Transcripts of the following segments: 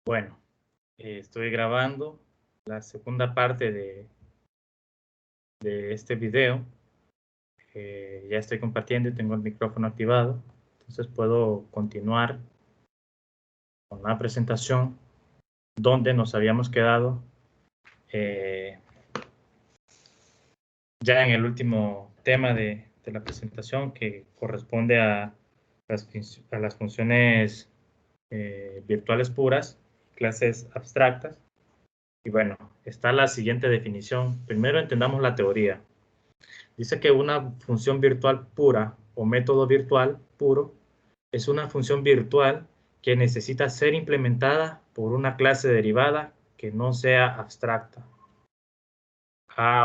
Bueno, estoy grabando la segunda parte de este video. Ya estoy compartiendo y tengo el micrófono activado. Entonces puedo continuar con la presentación donde nos habíamos quedado ya en el último tema de la presentación, que corresponde a las funciones virtuales puras, clases abstractas. Y bueno, está la siguiente definición. Primero entendamos la teoría. Dice que una función virtual pura o método virtual puro es una función virtual que necesita ser implementada por una clase derivada que no sea abstracta.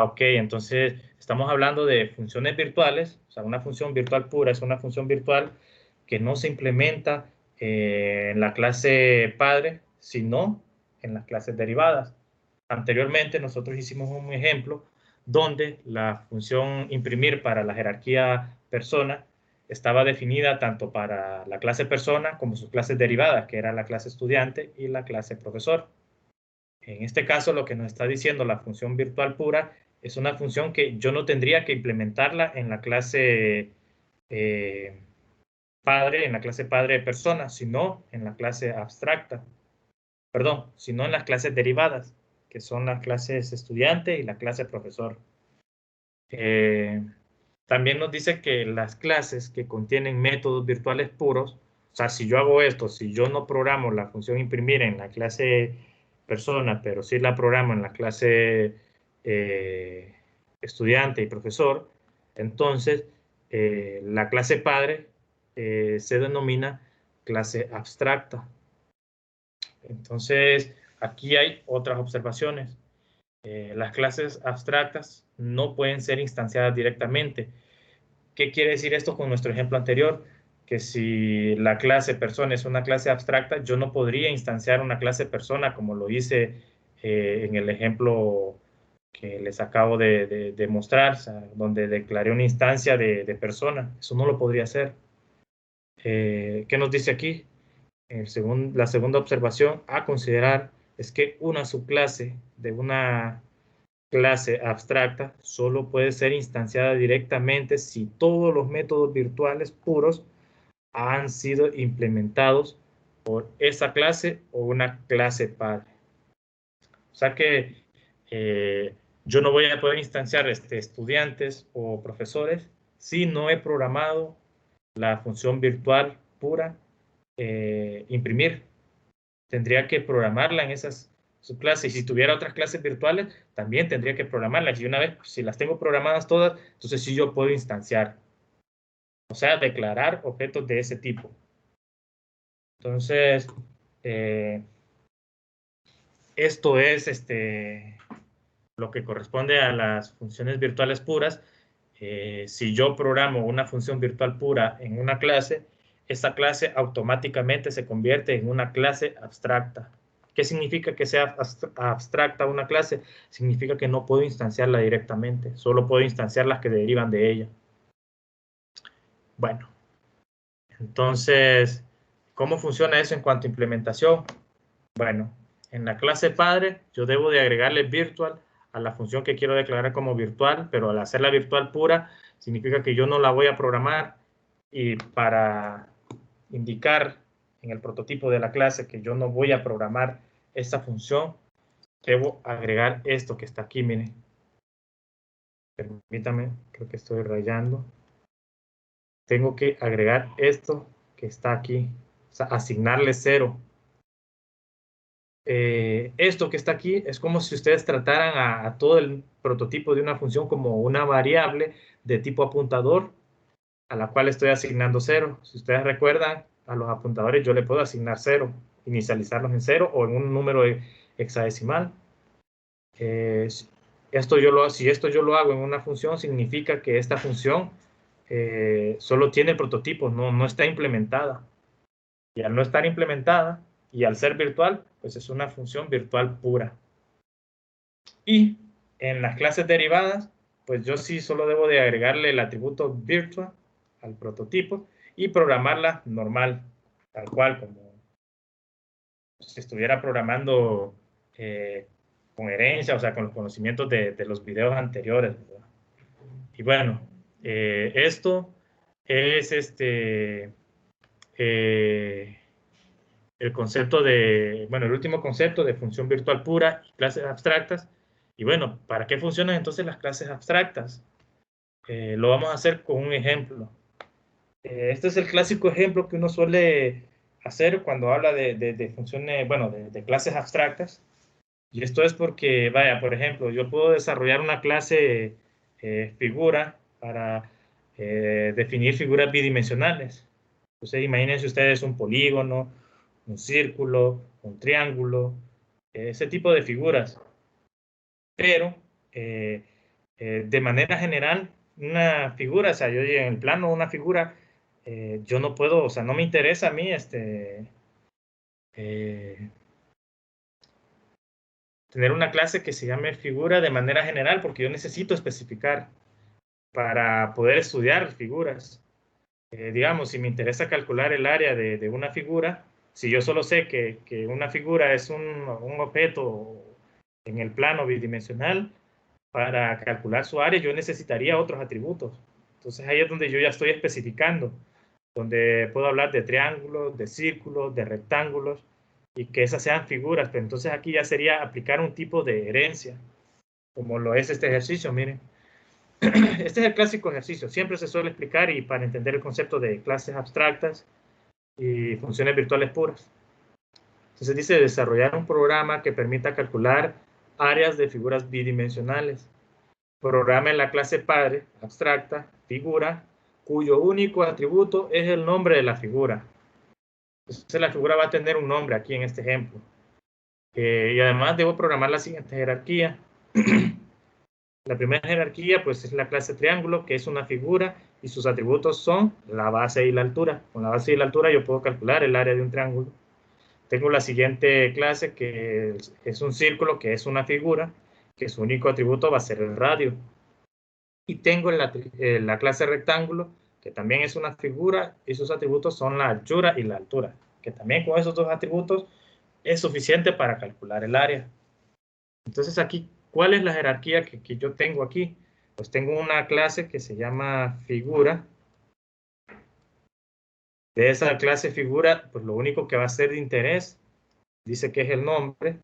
Ok, entonces estamos hablando de funciones virtuales. O sea, una función virtual pura es una función virtual que no se implementa en la clase padre, sino en las clases derivadas. Anteriormente nosotros hicimos un ejemplo donde la función imprimir para la jerarquía persona estaba definida tanto para la clase persona como sus clases derivadas, que era la clase estudiante y la clase profesor. En este caso, lo que nos está diciendo la función virtual pura es una función que yo no tendría que implementarla en la clase padre, en la clase padre de persona, sino en la clase abstracta. Perdón, sino en las clases derivadas, que son las clases estudiante y la clase profesor. También nos dice que las clases que contienen métodos virtuales puros, o sea, si yo hago esto, si yo no programo la función imprimir en la clase persona, pero sí la programo en la clase estudiante y profesor, entonces la clase padre se denomina clase abstracta. Entonces, aquí hay otras observaciones. Las clases abstractas no pueden ser instanciadas directamente. ¿Qué quiere decir esto con nuestro ejemplo anterior? Que si la clase persona es una clase abstracta, yo no podría instanciar una clase persona como lo hice en el ejemplo que les acabo de mostrar, o sea, donde declaré una instancia de persona. Eso no lo podría hacer. ¿Qué nos dice aquí? La segunda observación a considerar es que una subclase de una clase abstracta solo puede ser instanciada directamente si todos los métodos virtuales puros han sido implementados por esa clase o una clase padre. O sea que yo no voy a poder instanciar estudiantes o profesores si no he programado la función virtual pura imprimir. Tendría que programarla en esas subclases. Y si tuviera otras clases virtuales, también tendría que programarlas. Y una vez, si las tengo programadas todas, entonces sí yo puedo instanciar. O sea, declarar objetos de ese tipo. Entonces, esto es lo que corresponde a las funciones virtuales puras. Si yo programo una función virtual pura en una clase, esa clase automáticamente se convierte en una clase abstracta. ¿Qué significa que sea abstracta una clase? Significa que no puedo instanciarla directamente, solo puedo instanciar las que derivan de ella. Bueno, entonces, ¿cómo funciona eso en cuanto a implementación? Bueno, en la clase padre yo debo de agregarle virtual a la función que quiero declarar como virtual, pero al hacerla virtual pura significa que yo no la voy a programar, y para indicar en el prototipo de la clase que yo no voy a programar esta función, debo agregar esto que está aquí, miren. Permítame, creo que estoy rayando. Tengo que agregar esto que está aquí, o sea, asignarle 0. Esto que está aquí es como si ustedes trataran a todo el prototipo de una función como una variable de tipo apuntador a la cual estoy asignando 0. Si ustedes recuerdan, a los apuntadores yo le puedo asignar 0, inicializarlos en 0 o en un número hexadecimal. Si esto yo lo hago en una función, significa que esta función solo tiene el prototipo, no está implementada. Y al no estar implementada y al ser virtual, pues es una función virtual pura. Y en las clases derivadas, pues yo sí solo debo de agregarle el atributo virtual al prototipo y programarla normal, tal cual si estuviera programando con herencia, o sea, con los conocimientos de los videos anteriores, ¿verdad? Y bueno, esto es el concepto de, bueno, el último concepto de función virtual pura y clases abstractas. Y bueno, ¿para qué funcionan entonces las clases abstractas? Lo vamos a hacer con un ejemplo. Este es el clásico ejemplo que uno suele hacer cuando habla de funciones, bueno, de clases abstractas. Y esto es porque, vaya, por ejemplo, yo puedo desarrollar una clase figura para definir figuras bidimensionales. Entonces, imagínense ustedes un polígono, un círculo, un triángulo, ese tipo de figuras. Pero, de manera general, una figura, o sea, yo en el plano una figura, yo no puedo, o sea, no me interesa a mí eh, tener una clase que se llame figura de manera general, porque yo necesito especificar para poder estudiar figuras. Digamos, si me interesa calcular el área de una figura, si yo solo sé que una figura es un objeto en el plano bidimensional, para calcular su área yo necesitaría otros atributos. Entonces ahí es donde yo ya estoy especificando, donde puedo hablar de triángulos, de círculos, de rectángulos, y que esas sean figuras. Pero entonces aquí ya sería aplicar un tipo de herencia, como lo es este ejercicio, miren. Este es el clásico ejercicio, siempre se suele explicar y para entender el concepto de clases abstractas y funciones virtuales puras. Entonces dice desarrollar un programa que permita calcular áreas de figuras bidimensionales. Programa en la clase padre, abstracta, figura, cuyo único atributo es el nombre de la figura. Entonces la figura va a tener un nombre aquí en este ejemplo. Y además debo programar la siguiente jerarquía. La primera jerarquía pues es la clase triángulo, que es una figura y sus atributos son la base y la altura. Con la base y la altura yo puedo calcular el área de un triángulo. Tengo la siguiente clase que es un círculo, que es una figura, que su único atributo va a ser el radio. Y tengo la clase rectángulo, que también es una figura y sus atributos son la anchura y la altura, que también con esos dos atributos es suficiente para calcular el área. Entonces aquí, ¿cuál es la jerarquía que yo tengo aquí? Pues tengo una clase que se llama figura. De esa clase figura, pues lo único que va a ser de interés, dice que es el nombre.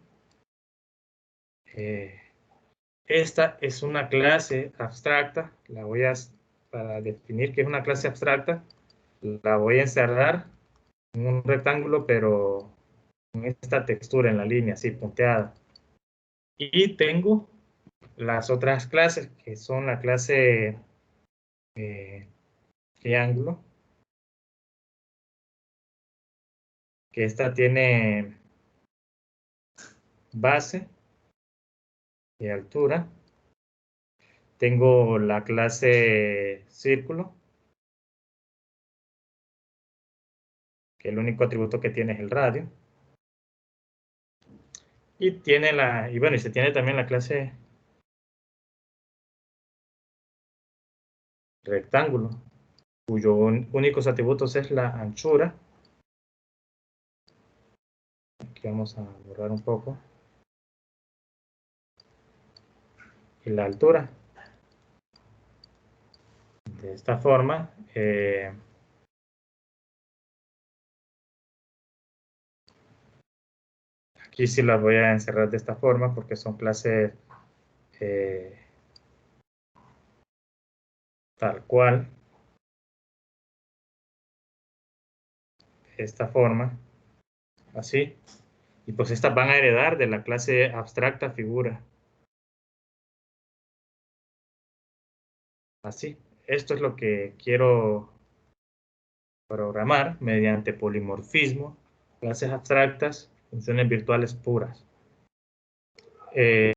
Esta es una clase abstracta, para definir que es una clase abstracta, la voy a encerrar en un rectángulo, pero con esta textura en la línea, así punteada. Y tengo las otras clases, que son la clase triángulo, que esta tiene base y altura. Tengo la clase círculo, que el único atributo que tiene es el radio. Y bueno, y se tiene también la clase rectángulo, cuyos únicos atributos es la anchura. Aquí vamos a borrar un poco. Y la altura. De esta forma, aquí sí las voy a encerrar de esta forma porque son clases tal cual, de esta forma, así. Y pues estas van a heredar de la clase abstracta figura. Así. Esto es lo que quiero programar mediante polimorfismo, clases abstractas, funciones virtuales puras. Es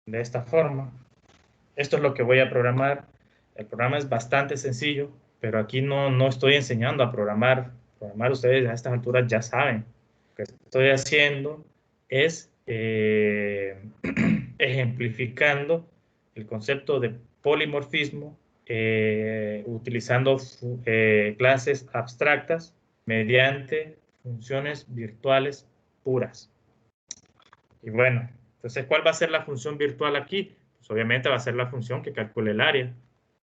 de esta forma. Esto es lo que voy a programar. El programa es bastante sencillo, pero aquí no estoy enseñando a programar. Programar ustedes a estas alturas ya saben. Lo que estoy haciendo es ejemplificando el concepto de polimorfismo utilizando clases abstractas mediante funciones virtuales puras. Y bueno, entonces, ¿cuál va a ser la función virtual aquí? Pues obviamente va a ser la función que calcule el área.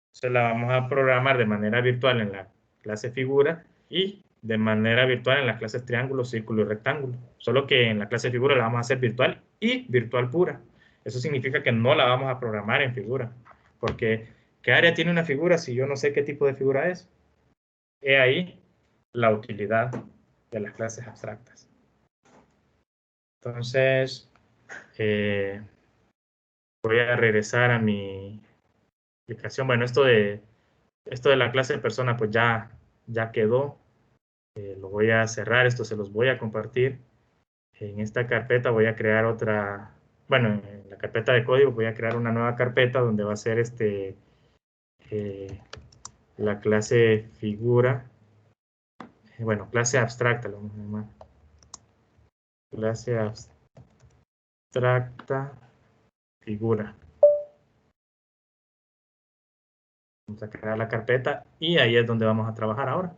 Entonces la vamos a programar de manera virtual en la clase figura y de manera virtual en las clases triángulo, círculo y rectángulo. Solo que en la clase figura la vamos a hacer virtual y virtual pura. Eso significa que no la vamos a programar en figura. Porque, ¿qué área tiene una figura si yo no sé qué tipo de figura es? He ahí la utilidad de las clases abstractas. Entonces, voy a regresar a mi explicación. Bueno, esto de la clase de persona pues ya quedó. Lo voy a cerrar, esto se los voy a compartir. En esta carpeta voy a crear otra, bueno, en la carpeta de código voy a crear una nueva carpeta donde va a ser la clase figura, bueno, clase abstracta, lo vamos a llamar. Clase abstracta figura. Vamos a crear la carpeta y ahí es donde vamos a trabajar ahora.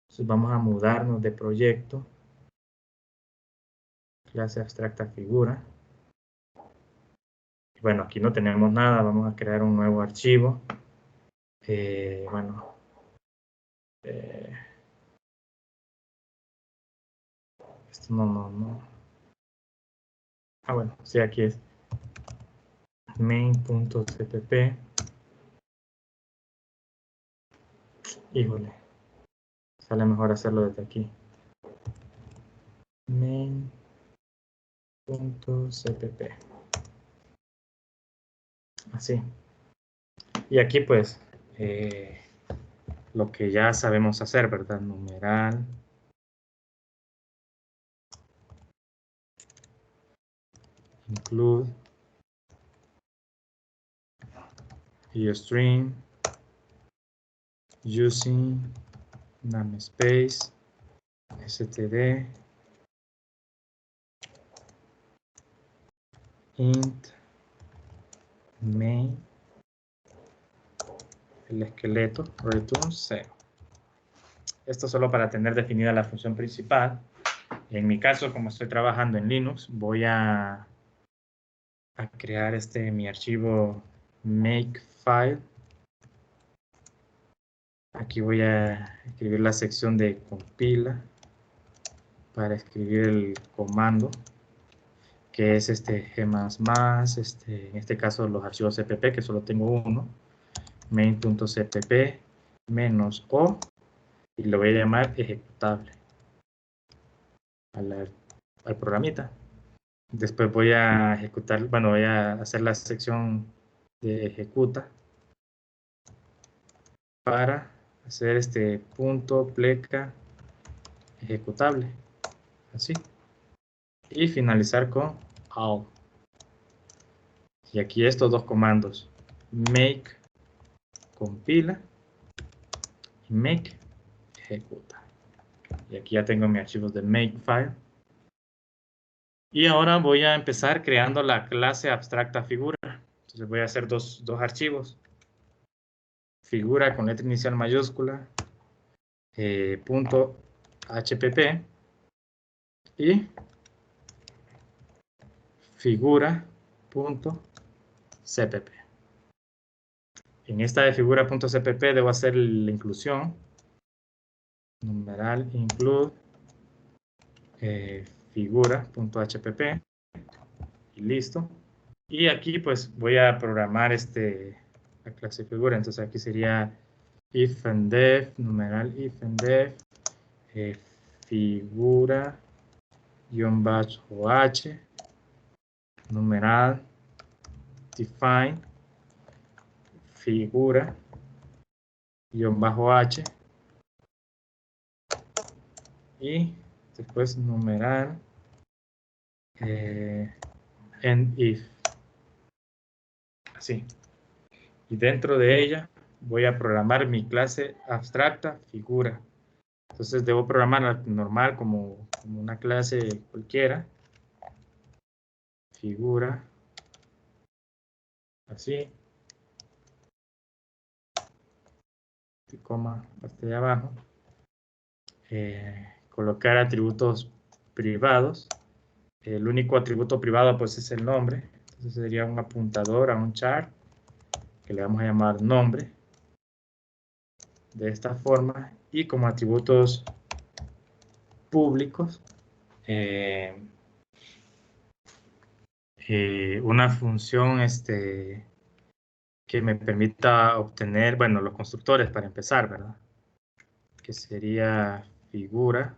Entonces vamos a mudarnos de proyecto. Clase abstracta figura. Bueno, aquí no tenemos nada, vamos a crear un nuevo archivo. Bueno, esto no. Ah, bueno, sí, aquí es main.cpp. Híjole, sale mejor hacerlo desde aquí. Main.cpp. Así. Y aquí pues lo que ya sabemos hacer, ¿verdad? Numeral. Include. string. Using namespace. std. Int. Main. El esqueleto. Return 0. Esto solo para tener definida la función principal. En mi caso, como estoy trabajando en Linux, voy a crear mi archivo makefile. Aquí voy a escribir la sección de compila para escribir el comando que es g++, en este caso los archivos cpp, que solo tengo uno, main.cpp -o, y lo voy a llamar ejecutable al programita. Después voy a ejecutar, bueno, voy a hacer la sección de ejecuta para hacer punto pleca ejecutable, así, y finalizar con all. Y aquí estos dos comandos, make compila y make ejecuta. Y aquí ya tengo mis archivos de makefile. Y ahora voy a empezar creando la clase abstracta figura. Entonces voy a hacer dos archivos. Figura con letra inicial mayúscula, .hpp y figura.cpp. En esta de figura.cpp debo hacer la inclusión. Numeral include figura.hpp y listo. Y aquí pues voy a programar la clase figura. Entonces aquí sería if and def, numeral if and def, figura -oh, numeral define figura -h y después numeral end if, así. Y dentro de ella voy a programar mi clase abstracta figura. Entonces debo programar normal como una clase cualquiera. Figura. Así. coma, parte de abajo, colocar atributos privados. El único atributo privado pues es el nombre, entonces sería un apuntador a un char que le vamos a llamar nombre de esta forma, y como atributos públicos una función que me permita obtener, bueno, los constructores para empezar, ¿verdad? Que sería figura.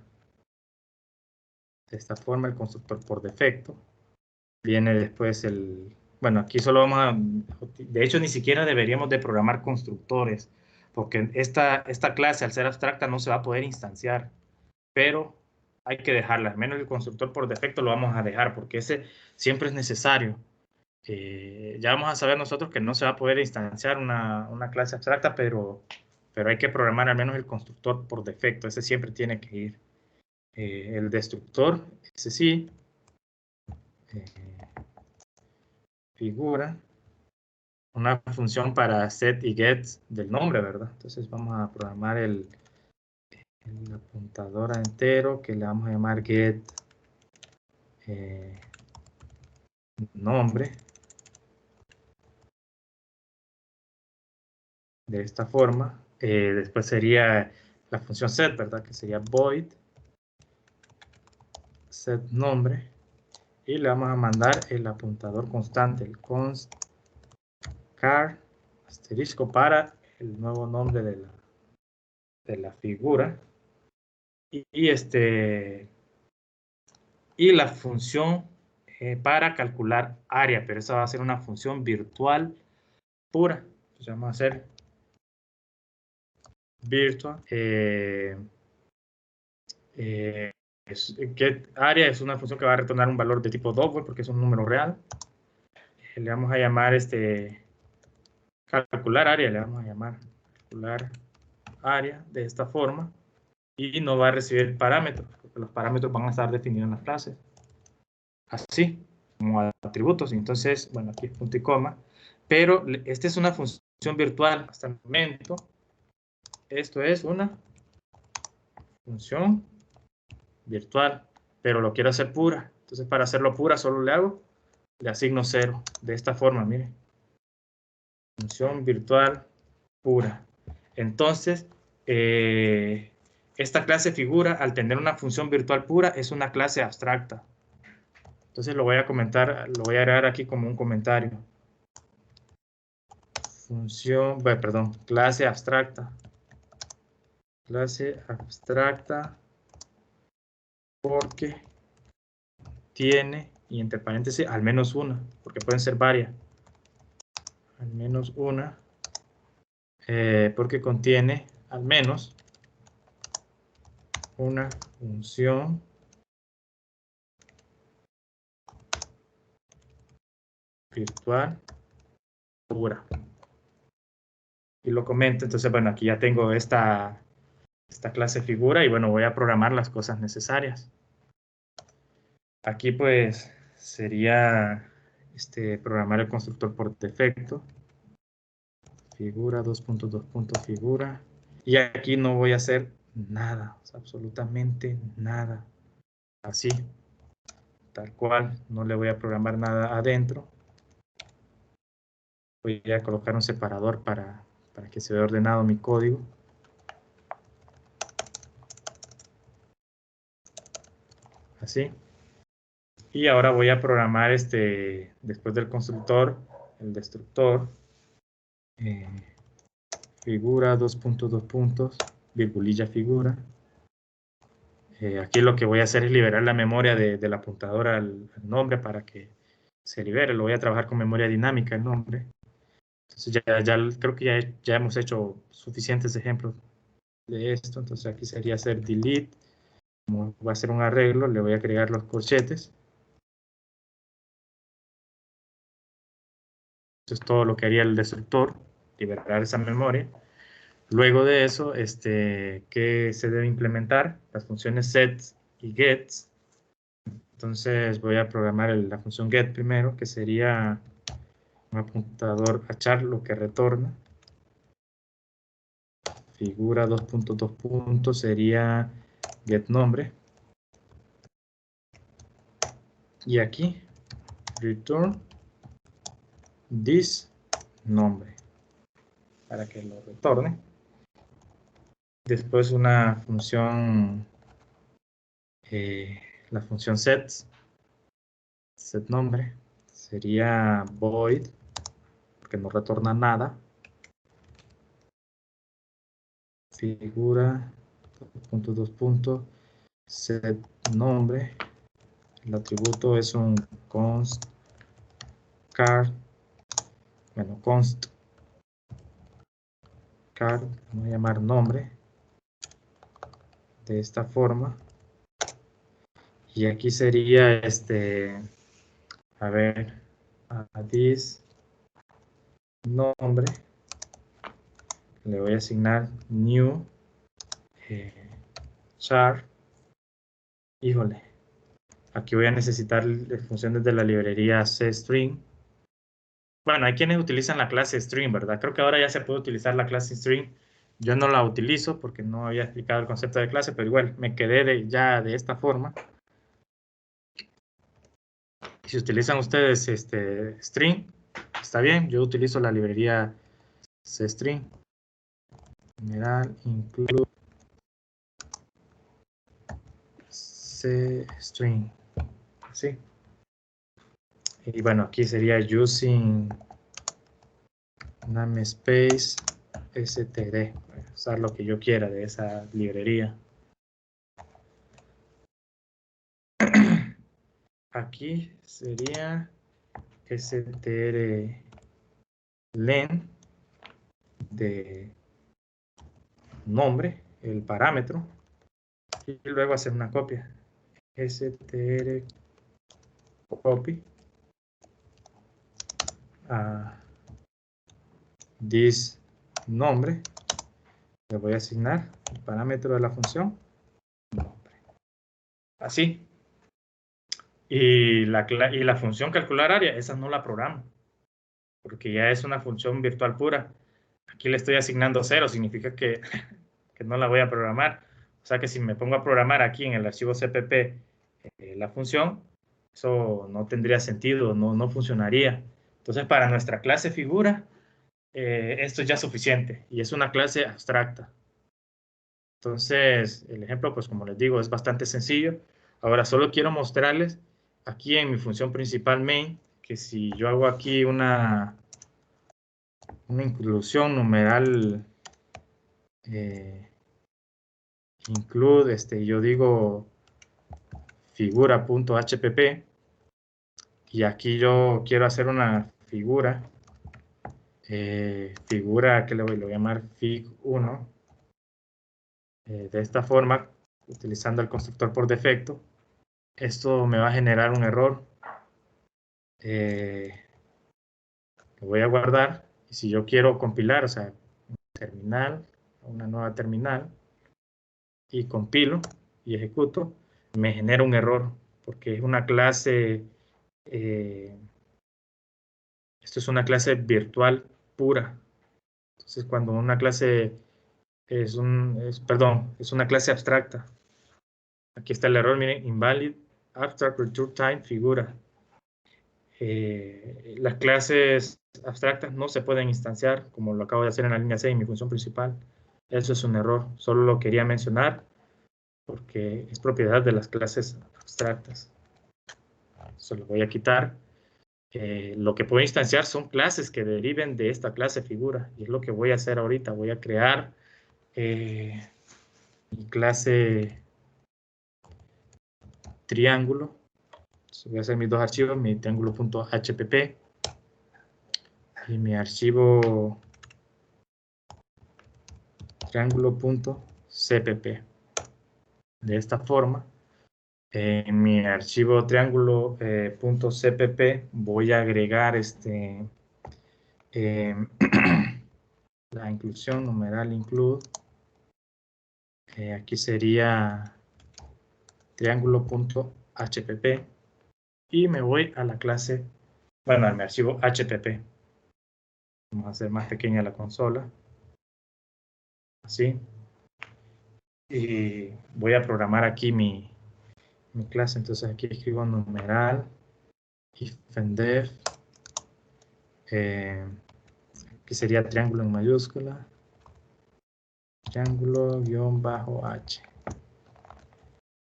De esta forma, el constructor por defecto. Viene después bueno, aquí solo vamos a, de hecho, ni siquiera deberíamos de programar constructores, porque esta clase, al ser abstracta, no se va a poder instanciar, pero hay que dejarla, al menos el constructor por defecto lo vamos a dejar, porque ese siempre es necesario. Ya vamos a saber nosotros que no se va a poder instanciar una clase abstracta, pero hay que programar al menos el constructor por defecto, ese siempre tiene que ir. El destructor, ese sí, figura, una función para set y get del nombre, ¿verdad? Entonces vamos a programar el apuntador a entero, que le vamos a llamar get nombre. De esta forma. Después sería la función set, ¿verdad? Que sería void set nombre. Y le vamos a mandar el apuntador constante, el const char asterisco para el nuevo nombre de la figura. Y la función para calcular área, pero esa va a ser una función virtual pura. Entonces vamos a hacer virtual get área es una función que va a retornar un valor de tipo double porque es un número real. Le vamos a llamar calcular área, le vamos a llamar calcular área de esta forma, y no va a recibir parámetros, porque los parámetros van a estar definidos en las clases, así como atributos. Entonces, bueno, aquí es punto y coma, pero esta es una función virtual hasta el momento. Esto es una función virtual, pero lo quiero hacer pura. Entonces, para hacerlo pura, solo le asigno 0 de esta forma, miren. Función virtual pura. Entonces, esta clase figura, al tener una función virtual pura, es una clase abstracta. Entonces lo voy a comentar, lo voy a agregar aquí como un comentario. Clase abstracta. Clase abstracta porque tiene, y entre paréntesis, al menos una, porque pueden ser varias. Al menos una, porque contiene al menos una función virtual pura. Y lo comento. Entonces, bueno, aquí ya tengo esta clase figura, y bueno, voy a programar las cosas necesarias. Aquí pues sería programar el constructor por defecto. Figura, 2.2. Figura. Y aquí no voy a hacer nada, o sea, absolutamente nada. Así, tal cual, no le voy a programar nada adentro. Voy a colocar un separador para que se vea ordenado mi código. Así. Y ahora voy a programar después del constructor, el destructor. Figura, 2.2. Virgulilla figura. Aquí lo que voy a hacer es liberar la memoria del apuntador al nombre para que se libere. Lo voy a trabajar con memoria dinámica el nombre. Entonces creo que ya hemos hecho suficientes ejemplos de esto. Entonces aquí sería hacer delete. Como va a ser un arreglo, le voy a agregar los corchetes. Eso es todo lo que haría el destructor, liberar esa memoria. Luego de eso, ¿qué se debe implementar? Las funciones sets y gets. Entonces voy a programar la función get primero, que sería un apuntador a char, lo que retorna. figura 2.2 sería getNombre. Y aquí, return this nombre, para que lo retorne. Después una función, la función setNombre, sería void, porque no retorna nada. Figura 2.2 setNombre. El atributo es un const card, bueno, const card, voy a llamar nombre de esta forma. Y aquí sería a ver, a this nombre le voy a asignar new char. Híjole, aquí voy a necesitar funciones de la librería CString. Bueno, hay quienes utilizan la clase string, ¿verdad? Creo que ahora ya se puede utilizar la clase string. Yo no la utilizo porque no había explicado el concepto de clase, pero igual me quedé ya de esta forma. Si utilizan ustedes string, está bien. Yo utilizo la librería CString. General include CString. Así. Y bueno, aquí sería using namespace std. Usar lo que yo quiera de esa librería. Aquí sería strlen de nombre, el parámetro, y luego hacer una copia. Str copy a this nombre. Le voy a asignar el parámetro de la función nombre. Así. Y la función calcular área, esa no la programo, porque ya es una función virtual pura. Aquí le estoy asignando 0, significa que no la voy a programar. O sea que si me pongo a programar aquí en el archivo CPP la función, eso no tendría sentido, no funcionaría. Entonces, para nuestra clase figura, esto es ya suficiente y es una clase abstracta. Entonces, el ejemplo, pues como les digo, es bastante sencillo. Ahora, solo quiero mostrarles aquí en mi función principal main, que si yo hago aquí una inclusión numeral include, yo digo figura.hpp, y aquí yo quiero hacer una figura, figura que le voy a llamar fig1, de esta forma, utilizando el constructor por defecto. Esto me va a generar un error. Lo voy a guardar, y si yo quiero compilar, o sea, terminal, una nueva terminal, y compilo y ejecuto, me genera un error, porque es una clase, esto es una clase virtual pura. Entonces, cuando una clase es una clase abstracta. Aquí está el error, miren, invalid abstract return time figura. Las clases abstractas no se pueden instanciar, como lo acabo de hacer en la línea 6 en mi función principal. Eso es un error, solo lo quería mencionar porque es propiedad de las clases abstractas. Se lo voy a quitar. Lo que puedo instanciar son clases que deriven de esta clase figura, y es lo que voy a hacer ahorita. Voy a crear mi clase triángulo. Voy a hacer mis dos archivos, mi triángulo.hpp y mi archivo triángulo.cpp. De esta forma, en mi archivo triángulo.cpp voy a agregar la inclusión numeral include. Aquí sería triángulo.hpp, y me voy a la clase, bueno, a mi archivo hpp. Vamos a hacer más pequeña la consola. así. Y voy a programar aquí mi clase. Entonces aquí escribo numeral, ifndef, que sería triángulo en mayúscula, triángulo guión bajo h.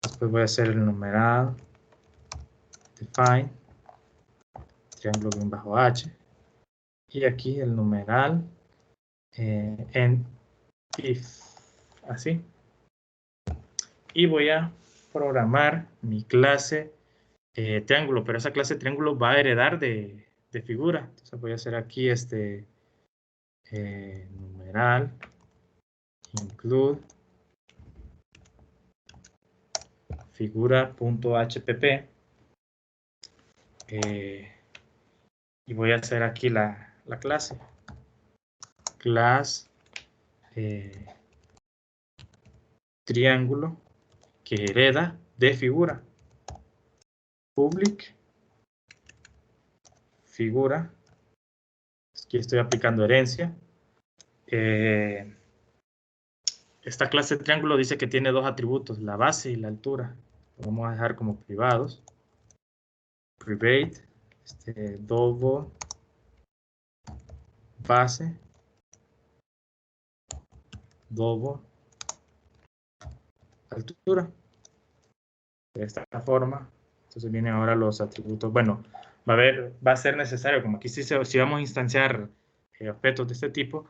Después voy a hacer el numeral, define, triángulo guión bajo h. Y aquí el numeral, en if, así. Y voy a programar mi clase triángulo, pero esa clase triángulo va a heredar de figura. Entonces voy a hacer aquí numeral, include, figura.hpp, y voy a hacer aquí la clase. Class triángulo que hereda de figura. Public figura. Aquí estoy aplicando herencia. Esta clase de triángulo dice que tiene dos atributos, la base y la altura. Lo vamos a dejar como privados. Private, double, base, double, altura. De esta forma. Entonces vienen ahora los atributos. Bueno, va a ser necesario, como aquí si vamos a instanciar objetos de este tipo,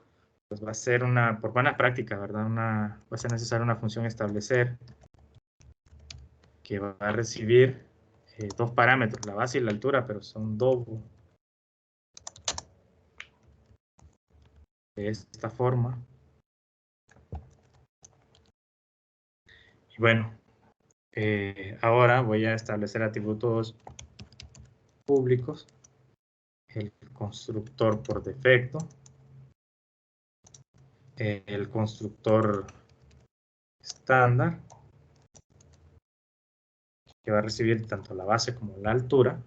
pues va a ser por buena práctica, ¿verdad? Va a ser necesaria una función establecer que va a recibir dos parámetros, la base y la altura, pero son double. De esta forma. Y bueno, ahora voy a establecer atributos públicos. El constructor por defecto. El constructor estándar, que va a recibir tanto la base como la altura.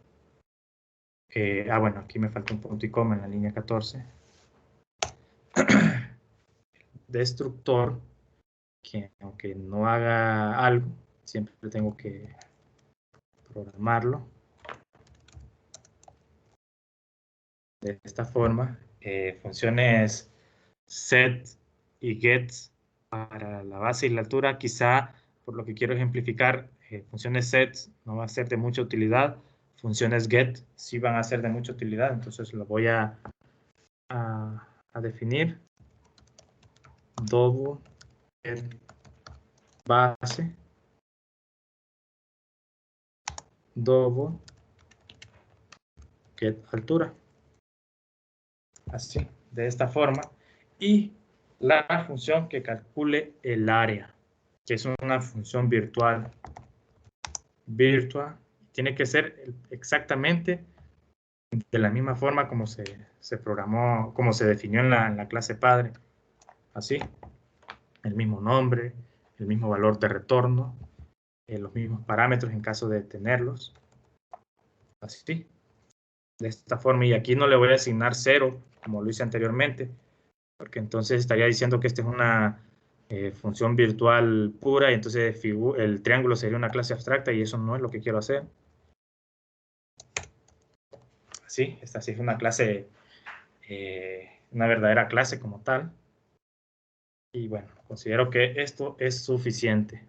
Bueno, aquí me falta un punto y coma en la línea 14. Destructor, que aunque no haga algo, siempre tengo que programarlo. De esta forma, funciones set y get para la base y la altura, quizá por lo que quiero ejemplificar, funciones set no va a ser de mucha utilidad, funciones get sí van a ser de mucha utilidad, entonces lo voy a definir. Double get base, double get altura, así, de esta forma, y la función que calcule el área, que es una función virtual, tiene que ser exactamente de la misma forma como se programó, como se definió en la clase padre, así, el mismo nombre, el mismo valor de retorno, los mismos parámetros en caso de tenerlos, así, de esta forma, y aquí no le voy a asignar 0, como lo hice anteriormente, porque entonces estaría diciendo que esta es una función virtual pura, y entonces el triángulo sería una clase abstracta, y eso no es lo que quiero hacer. Así, esta sí es una clase, una verdadera clase como tal. Y bueno, considero que esto es suficiente.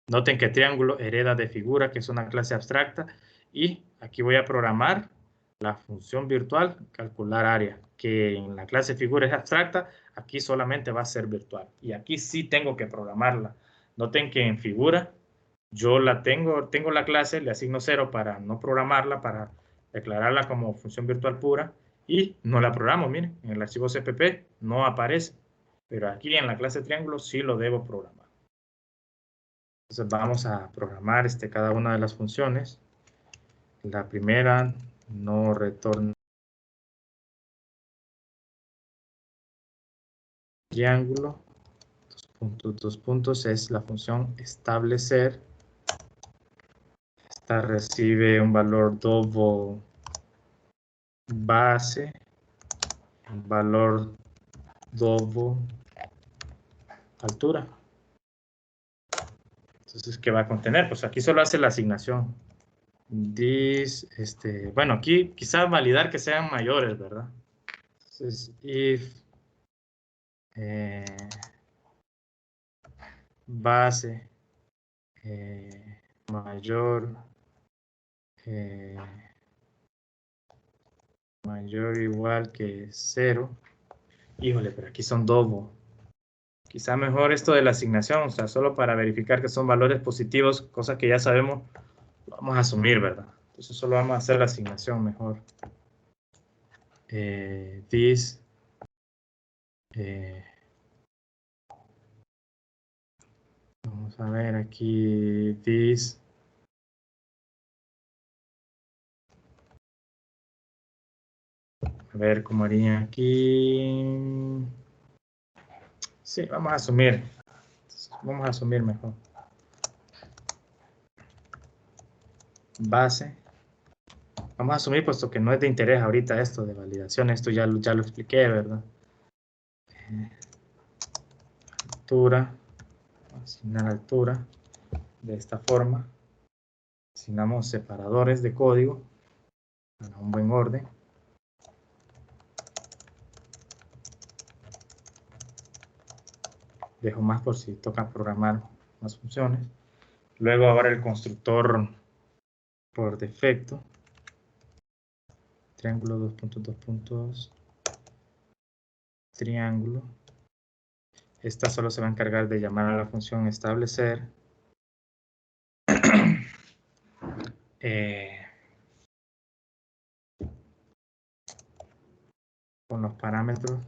Noten que triángulo hereda de figura, que es una clase abstracta, y aquí voy a programar la función virtual calcular área, que en la clase figura es abstracta, aquí solamente va a ser virtual. Y aquí sí tengo que programarla. Noten que en figura yo tengo la clase, le asigno 0 para no programarla, para declararla como función virtual pura, y no la programo, miren, en el archivo CPP no aparece, pero aquí en la clase triángulo sí lo debo programar. Entonces vamos a programar cada una de las funciones. La primera no retorna triángulo, dos puntos, es la función establecer. Esta recibe un valor double base, un valor double altura. Entonces, ¿qué va a contener? Pues aquí solo hace la asignación. This, bueno, aquí quizás validar que sean mayores, ¿verdad? Entonces, if base mayor mayor o igual que 0. Híjole, pero aquí son double. Quizá mejor esto de la asignación, o sea, solo para verificar que son valores positivos, cosa que ya sabemos, vamos a asumir, ¿verdad? Entonces solo vamos a hacer la asignación mejor. This vamos a ver aquí this a ver cómo haría aquí. Sí, vamos a asumir. Vamos a asumir mejor. Base. Vamos a asumir puesto que no es de interés ahorita esto de validación. Esto ya lo expliqué, ¿verdad? Altura. Asignar altura. De esta forma. Asignamos separadores de código. Para un buen orden. Dejo más por si toca programar más funciones. Luego ahora el constructor por defecto. Triángulo, 2 puntos, 2 puntos. Triángulo. Esta solo se va a encargar de llamar a la función establecer. Con los parámetros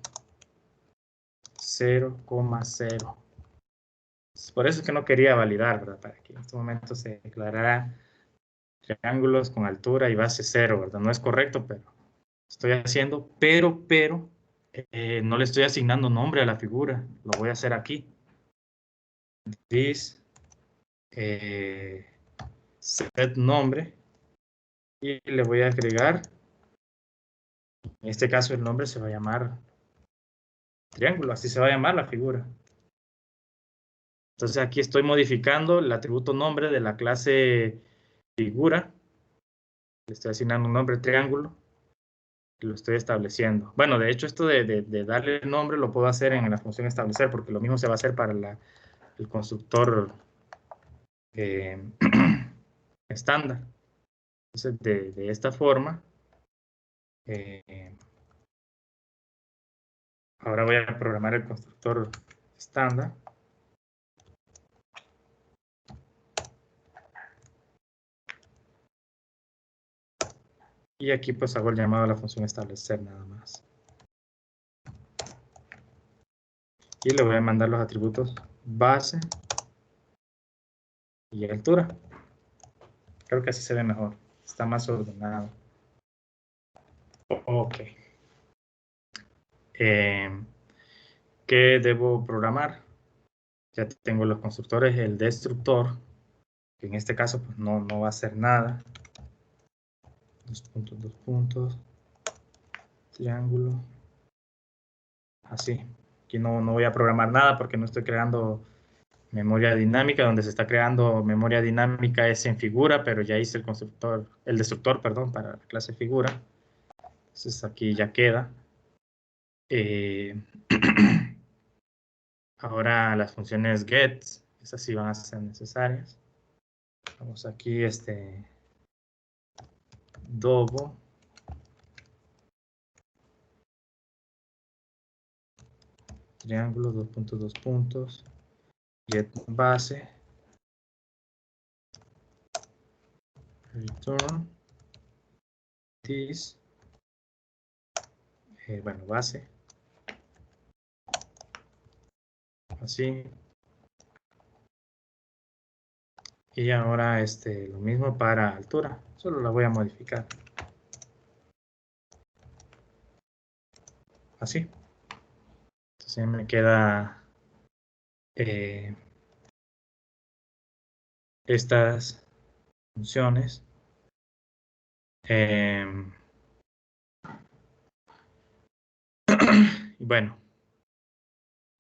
0,0. Por eso es que no quería validar, ¿verdad? Para que en este momento se declarara triángulos con altura y base 0, ¿verdad? No es correcto, pero estoy haciendo, pero no le estoy asignando nombre a la figura. Lo voy a hacer aquí. This set nombre y le voy a agregar, en este caso el nombre se va a llamar triángulo, así se va a llamar la figura. Entonces aquí estoy modificando el atributo nombre de la clase figura. Le estoy asignando un nombre triángulo y lo estoy estableciendo. Bueno, de hecho esto de darle el nombre lo puedo hacer en la función establecer porque lo mismo se va a hacer para el constructor estándar. Entonces de esta forma, ahora voy a programar el constructor estándar. Y aquí pues hago el llamado a la función establecer nada más. Y le voy a mandar los atributos base y altura. Creo que así se ve mejor. Está más ordenado. Ok. ¿Qué debo programar? Ya tengo los constructores, el destructor, que en este caso pues no va a hacer nada. 2 puntos, 2 puntos. Triángulo. Así. Aquí no voy a programar nada porque no estoy creando memoria dinámica. Donde se está creando memoria dinámica es en figura, pero ya hice el destructor, perdón, para la clase figura. Entonces aquí ya queda. Ahora las funciones get, esas sí van a ser necesarias. Vamos aquí, dobo. Triángulo, 2 puntos, 2 puntos. Get base. Return. This. Bueno, base. Así. Y ahora lo mismo para altura. Solo la voy a modificar. Así. Entonces me queda estas funciones. Y bueno,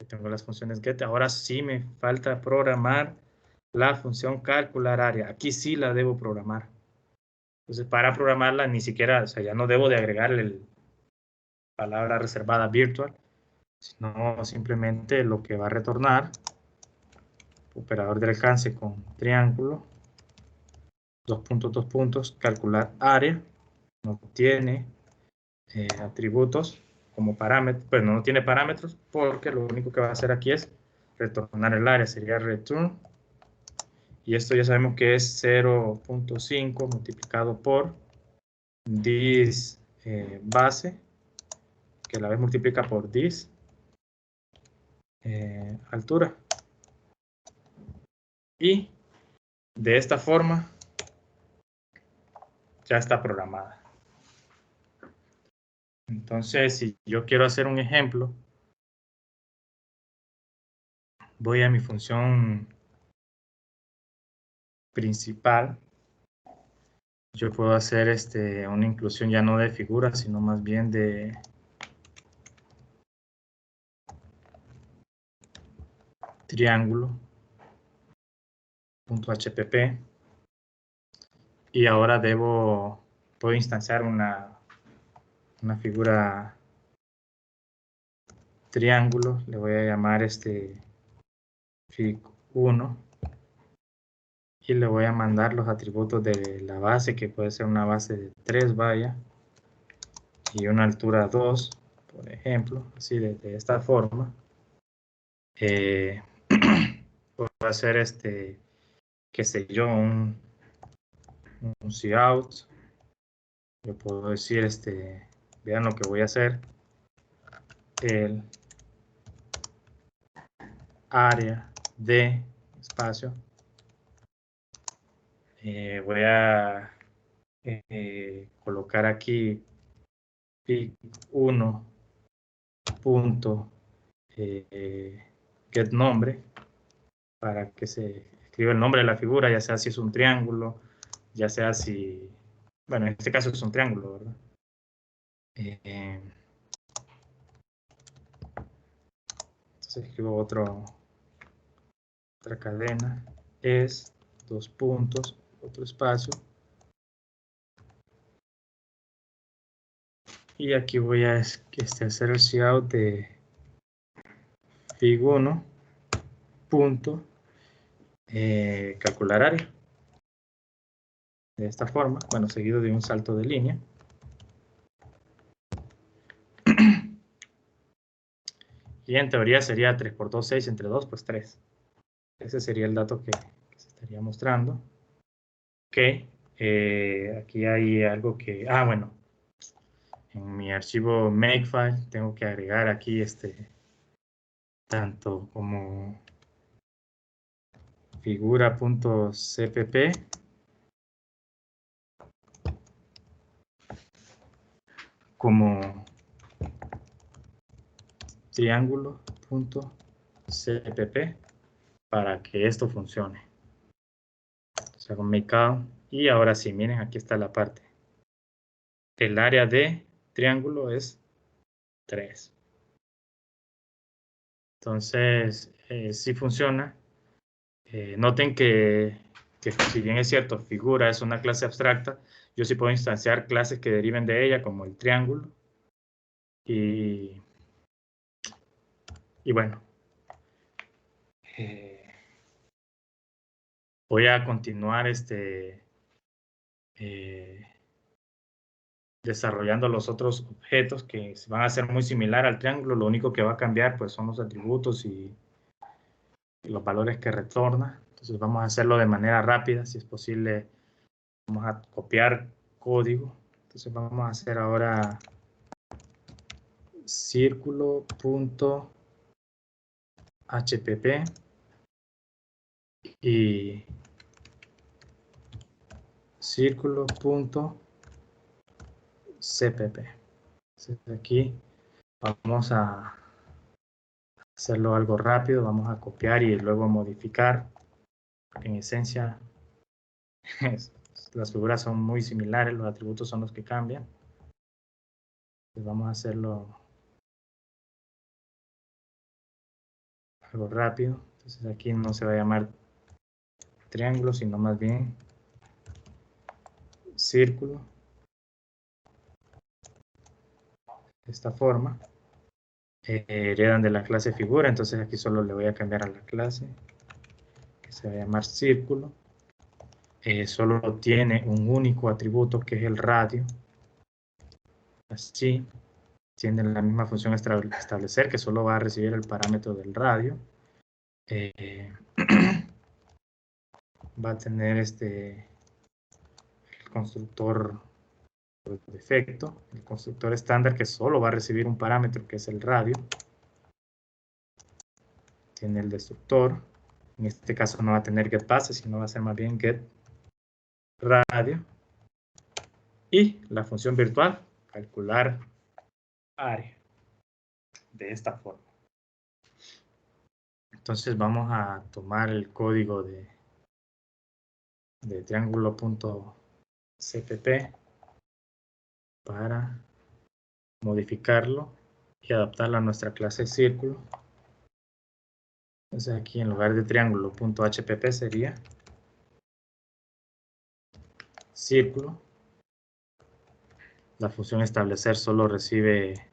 Tengo las funciones get. Ahora sí me falta programar la función calcular área. Aquí sí la debo programar. Entonces, para programarla, ni siquiera, o sea, ya no debo de agregarle la palabra reservada virtual, sino simplemente lo que va a retornar, operador de alcance con triángulo, dos puntos, calcular área, no tiene atributos como parámetros, pues no tiene parámetros porque lo único que va a hacer aquí es retornar el área, sería return, y esto ya sabemos que es 0.5 multiplicado por this base, que a la vez multiplica por this altura. Y de esta forma ya está programada. Entonces, si yo quiero hacer un ejemplo, voy a mi función principal. Yo puedo hacer una inclusión ya no de figuras, sino más bien de triángulo.hpp. Y ahora puedo instanciar una figura triángulo. Le voy a llamar fig1. Y le voy a mandar los atributos de la base, que puede ser una base de 3 vallas y una altura 2, por ejemplo, así de esta forma. Puedo hacer qué sé yo, un cout. Yo puedo decir, vean lo que voy a hacer, el área de espacio. Voy a colocar aquí pic1 punto get nombre, para que se escriba el nombre de la figura, ya sea si es un triángulo, ya sea si, bueno, en este caso es un triángulo, ¿verdad? Entonces escribo otra cadena, es 2 puntos, otro espacio, y aquí voy a hacer el cout de fig1 punto calcular área, de esta forma, bueno, seguido de un salto de línea. Y en teoría sería 3 por 2, 6, entre 2, pues 3. Ese sería el dato que se estaría mostrando. Ok, aquí hay algo que, bueno, en mi archivo makefile tengo que agregar aquí tanto como figura.cpp como triángulo.cpp para que esto funcione. Entonces hago makeout y ahora sí, miren, aquí está la parte. El área de triángulo es 3. Entonces, sí funciona. Noten que si bien es cierto, figura es una clase abstracta, yo sí puedo instanciar clases que deriven de ella, como el triángulo. Y bueno, voy a continuar desarrollando los otros objetos que van a ser muy similar al triángulo. Lo único que va a cambiar pues son los atributos y los valores que retorna. Entonces vamos a hacerlo de manera rápida, si es posible. Vamos a copiar código. Entonces vamos a hacer ahora círculo.hpp y círculo.cpp. Entonces aquí vamos a hacerlo algo rápido, vamos a copiar y luego modificar. En esencia, las figuras son muy similares, los atributos son los que cambian. Entonces vamos a hacerlo algo rápido. Entonces aquí no se va a llamar triángulo, sino más bien círculo. De esta forma. Heredan de la clase figura, entonces aquí solo le voy a cambiar a la clase, que se va a llamar círculo. Solo tiene un único atributo, que es el radio. Así, tiene la misma función establecer, que solo va a recibir el parámetro del radio. Va a tener el constructor por defecto, el constructor estándar, que solo va a recibir un parámetro, que es el radio. Tiene el destructor. En este caso no va a tener getBase, sino va a ser más bien getRadio. Y la función virtual, calcular área. De esta forma. Entonces vamos a tomar el código de triángulo.cpp para modificarlo y adaptarlo a nuestra clase círculo. Entonces aquí en lugar de triángulo.hpp sería círculo. La función establecer solo recibe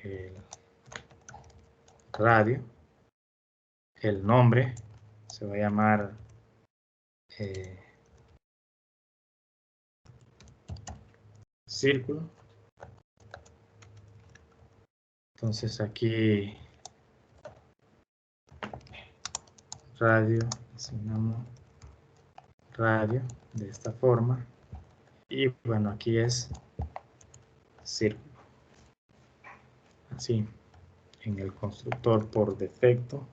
el radio. El nombre se va a llamar círculo. Entonces aquí radio, asignamos radio de esta forma. Y bueno, aquí es círculo. Así, en el constructor por defecto.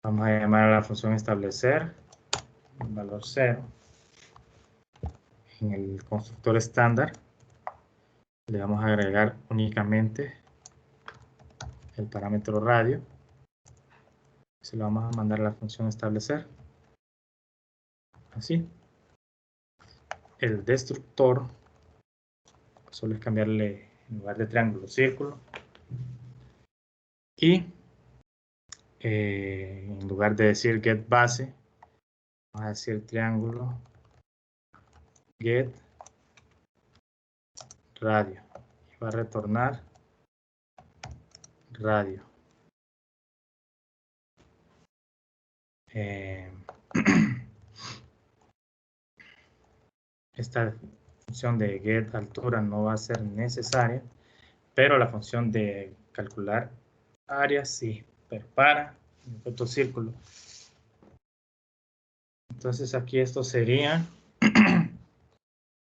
Vamos a llamar a la función establecer, el valor 0. En el constructor estándar le vamos a agregar únicamente el parámetro radio. Se lo vamos a mandar a la función establecer. Así. El destructor, solo es cambiarle en lugar de triángulo, círculo. Y en lugar de decir getBase, vamos a decir triángulo getRadio. Y va a retornar radio. Esta función de getAltura no va a ser necesaria, pero la función de calcular área sí, pero para el efecto círculo. Entonces aquí esto sería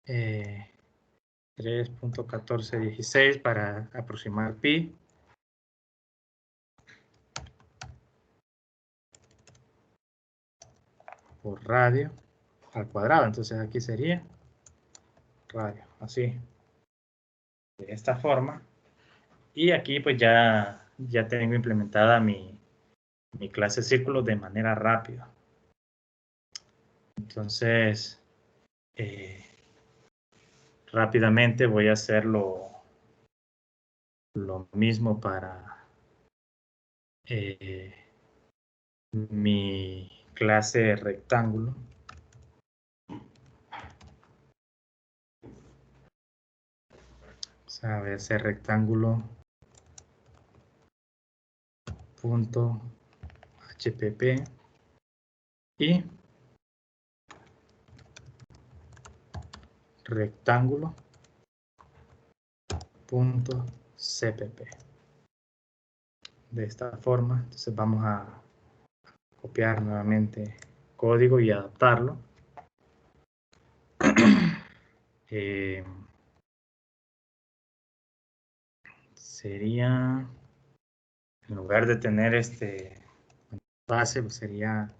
3.1416 para aproximar pi. Por radio al cuadrado. Entonces aquí sería radio, así. De esta forma. Y aquí pues ya tengo implementada mi clase círculo de manera rápida. Entonces, rápidamente voy a hacer lo mismo para mi clase rectángulo. Vamos a ver ese rectángulo punto hpp y rectángulo punto cpp. De esta forma, entonces vamos a copiar nuevamente código y adaptarlo. Sería, en lugar de tener base, pues sería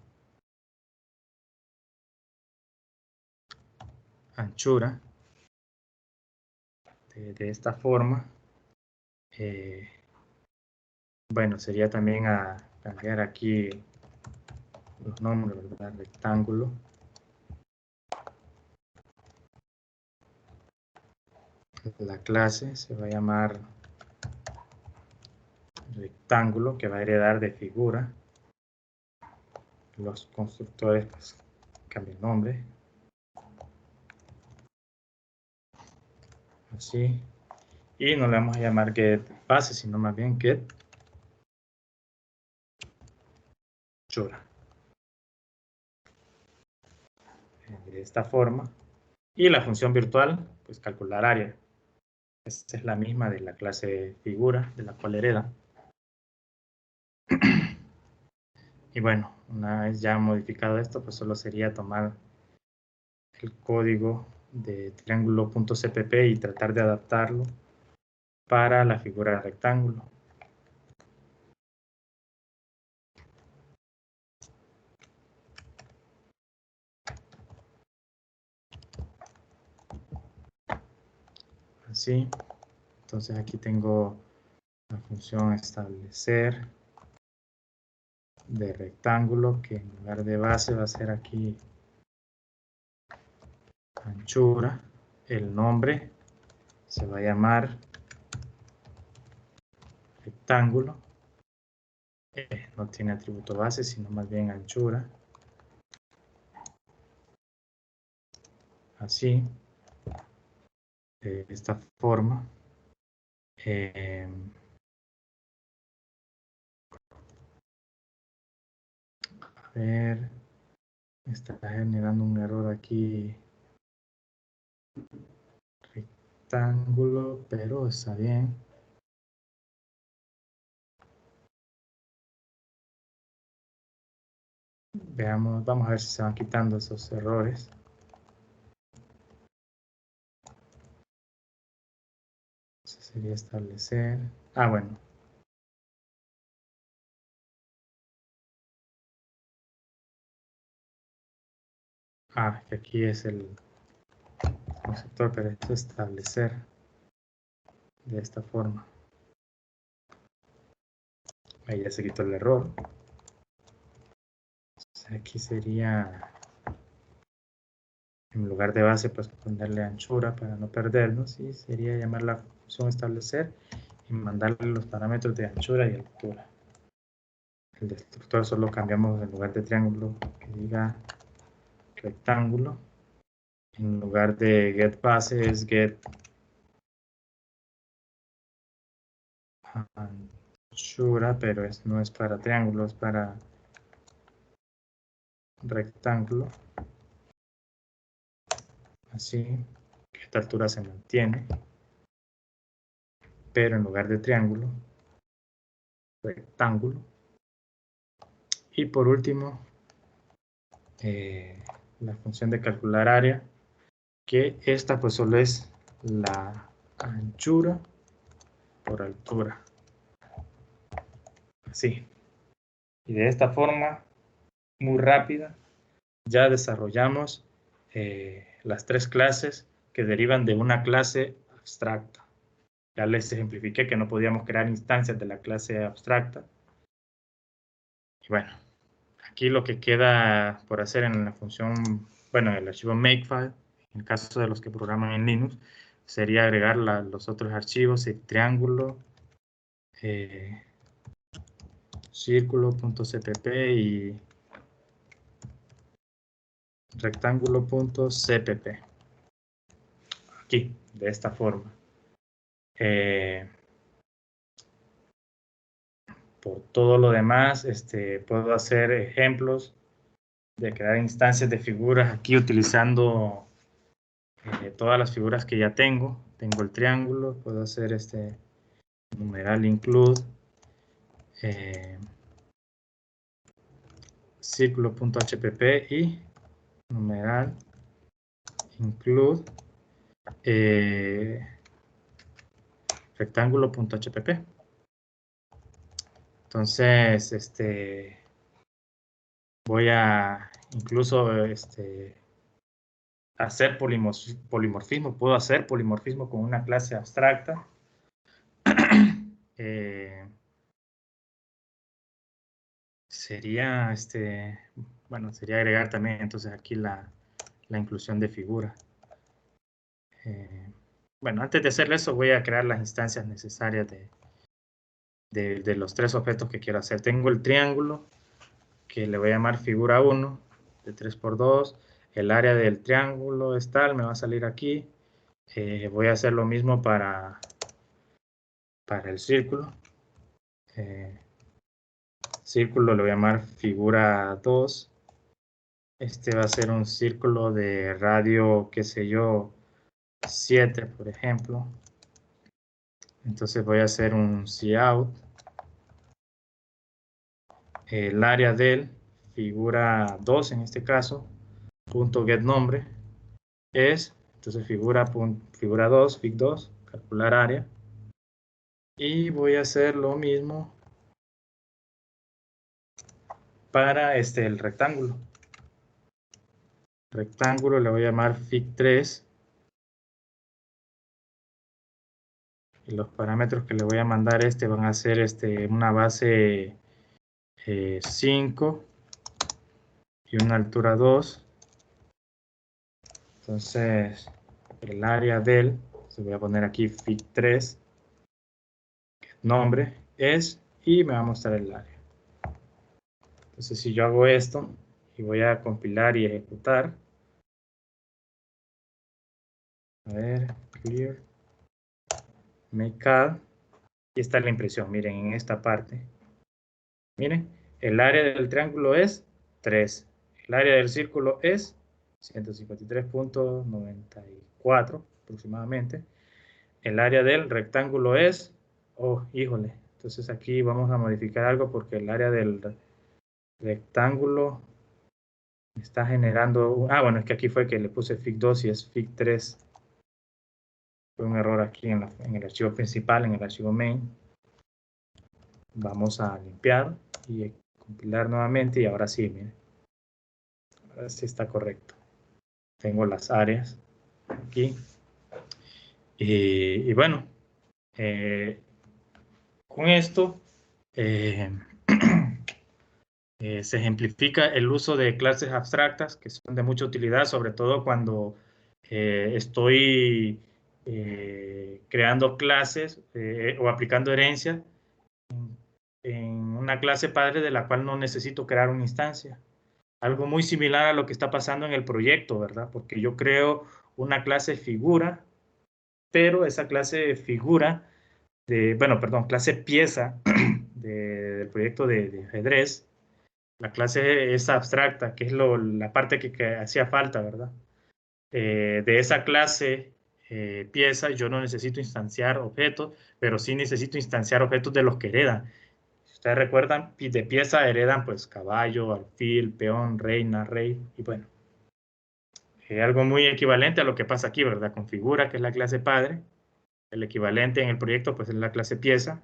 anchura. De esta forma. Bueno, sería también a cambiar aquí los nombres, ¿verdad? Rectángulo. la clase se va a llamar rectángulo, que va a heredar de figura. Los constructores pues, cambian el nombre. Así. Y no le vamos a llamar getBase, sino más bien getAnchura. De esta forma. Y la función virtual, pues calcular área. Esta es la misma de la clase figura, de la cual hereda. Y bueno, una vez ya modificado esto, pues solo sería tomar el código de triángulo.cpp y tratar de adaptarlo para la figura de rectángulo. Así. Entonces aquí tengo la función establecer de rectángulo, que en lugar de base va a ser aquí anchura. El nombre se va a llamar rectángulo. No tiene atributo base, sino más bien anchura. Así. De esta forma. A ver. Está generando un error aquí. Rectángulo, pero está bien. Veamos, vamos a ver si se van quitando esos errores. Eso sería establecer. Ah, bueno. Ah, que aquí es el constructor, pero esto es establecer de esta forma. Ahí ya se quitó el error. Entonces aquí sería, en lugar de base, pues ponerle anchura para no perdernos. Y sería llamar la función establecer y mandarle los parámetros de anchura y altura. El destructor solo cambiamos en lugar de triángulo que diga rectángulo. En lugar de getBase es getAnchura, pero no es para triángulo, es para rectángulo. Así, esta altura se mantiene, pero en lugar de triángulo, rectángulo. Y por último, la función de calcular área, que esta pues solo es la anchura por altura. Así. Y de esta forma, muy rápida, ya desarrollamos las tres clases que derivan de una clase abstracta. Ya les ejemplifiqué que no podíamos crear instancias de la clase abstracta. Y bueno, aquí lo que queda por hacer en la función, bueno, en el archivo makefile, en el caso de los que programan en Linux, sería agregar los otros archivos, el triángulo, círculo.cpp y rectángulo.cpp. Aquí, de esta forma. Por todo lo demás, puedo hacer ejemplos de crear instancias de figuras aquí utilizando todas las figuras que ya tengo. Tengo el triángulo, puedo hacer numeral include, círculo.hpp y numeral include rectángulo.hpp. Entonces, voy a incluso hacer polimorfismo. Puedo hacer polimorfismo con una clase abstracta. Sería, bueno, sería agregar también entonces aquí la inclusión de figura. bueno, antes de hacer eso voy a crear las instancias necesarias de los tres objetos que quiero hacer. Tengo el triángulo, que le voy a llamar figura 1, de 3×2. El área del triángulo es tal, me va a salir aquí. Voy a hacer lo mismo para el círculo. Círculo le voy a llamar figura 2. Este va a ser un círculo de radio, qué sé yo, 7, por ejemplo. Entonces voy a hacer un cout. El área del figura 2, en este caso, punto get nombre, es, entonces figura 2, fig 2, calcular área. Y voy a hacer lo mismo para el rectángulo. Rectángulo le voy a llamar fig 3. Y los parámetros que le voy a mandar van a ser una base 5 y una altura 2. Entonces el área del, se voy a poner aquí fig 3, nombre es, y me va a mostrar el área. Entonces si yo hago esto y voy a compilar y ejecutar, a ver, clear, make call, y está la impresión. Miren, en esta parte, miren, el área del triángulo es 3, el área del círculo es 153.94 aproximadamente, el área del rectángulo es, oh, híjole, entonces aquí vamos a modificar algo porque el área del rectángulo está generando, bueno, es que aquí fue que le puse fig 2 y es fig 3. Fue un error aquí en el archivo principal, en el archivo main. Vamos a limpiar y compilar nuevamente y ahora sí, miren. Ahora sí está correcto. Tengo las áreas aquí. Y bueno, con esto se ejemplifica el uso de clases abstractas que son de mucha utilidad, sobre todo cuando estoy creando clases o aplicando herencia en una clase padre de la cual no necesito crear una instancia. Algo muy similar a lo que está pasando en el proyecto, ¿verdad? Porque yo creo una clase figura, pero esa clase figura, clase pieza del proyecto de ajedrez, la clase es abstracta, que es la parte que hacía falta, ¿verdad? De esa clase pieza yo no necesito instanciar objetos, pero sí necesito instanciar objetos de los que heredan. Si ustedes recuerdan, de pieza heredan pues caballo, alfil, peón, reina, rey, y bueno. Algo muy equivalente a lo que pasa aquí, ¿verdad? Con figura, que es la clase padre. El equivalente en el proyecto pues es la clase pieza.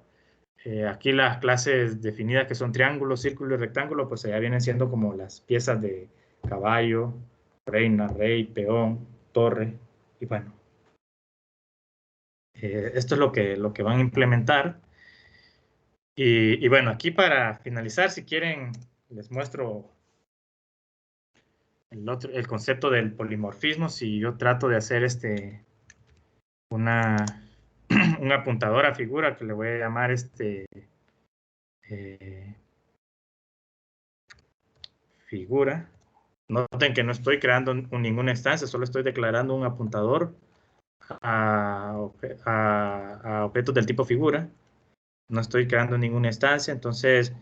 Aquí las clases definidas que son triángulo, círculo y rectángulo, pues ya vienen siendo como las piezas de caballo, reina, rey, peón, torre, y bueno. Esto es lo que van a implementar. Y bueno, aquí para finalizar, si quieren, les muestro el concepto del polimorfismo. Si yo trato de hacer una apuntadora figura que le voy a llamar figura. Noten que no estoy creando ninguna instancia, solo estoy declarando un apuntador a objetos del tipo figura. No estoy creando ninguna instancia, entonces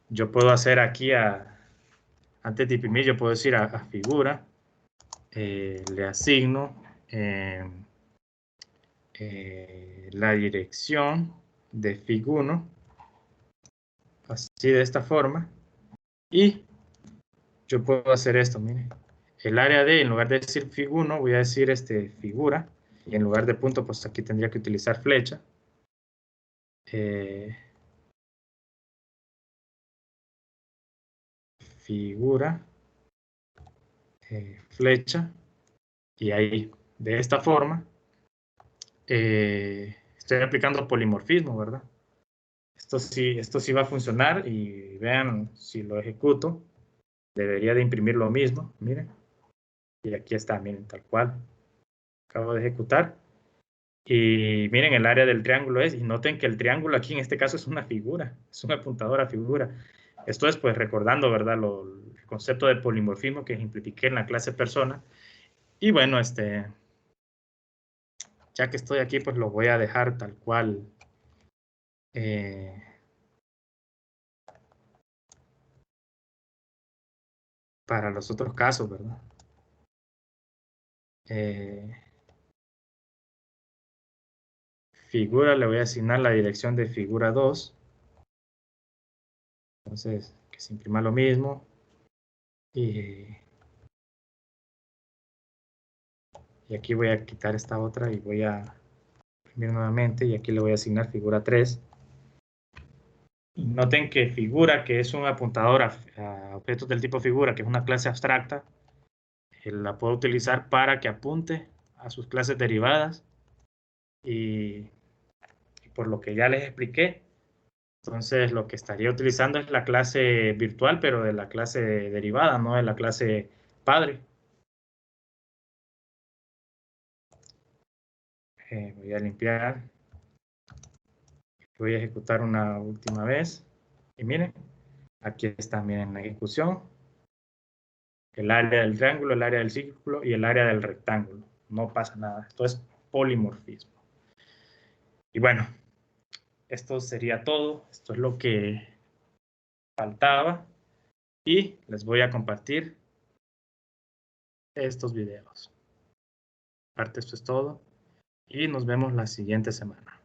yo puedo hacer aquí, antes de imprimir, yo puedo decir a figura, le asigno la dirección de fig1, así de esta forma, y yo puedo hacer esto, miren. El área de, en lugar de decir fig1, voy a decir figura, y en lugar de punto, pues aquí tendría que utilizar flecha. Figura, flecha, y ahí, de esta forma, estoy aplicando polimorfismo, ¿verdad? Esto sí va a funcionar, y vean, si lo ejecuto, debería de imprimir lo mismo, miren. Y aquí está, miren, tal cual. acabo de ejecutar. Y miren, el área del triángulo y noten que el triángulo aquí en este caso es una figura, es una apuntadora figura. Esto es pues recordando, ¿verdad? El concepto de polimorfismo que ejemplifiqué en la clase persona. Y bueno, ya que estoy aquí, pues lo voy a dejar tal cual. Para los otros casos, ¿verdad? Figura, le voy a asignar la dirección de figura 2. Entonces, que se imprima lo mismo. Y aquí voy a quitar esta otra y voy a imprimir nuevamente. Y aquí le voy a asignar figura 3. Y noten que figura, que es un apuntador a objetos del tipo figura, que es una clase abstracta, la puedo utilizar para que apunte a sus clases derivadas. Y por lo que ya les expliqué, entonces lo que estaría utilizando es la clase virtual, pero de la clase derivada, no de la clase padre. Voy a limpiar. Voy a ejecutar una última vez. Y miren, aquí está, miren la ejecución. El área del triángulo, el área del círculo y el área del rectángulo. No pasa nada. Esto es polimorfismo. Y bueno, esto sería todo. Esto es lo que faltaba. Y les voy a compartir estos videos. Aparte, esto es todo. Y nos vemos la siguiente semana.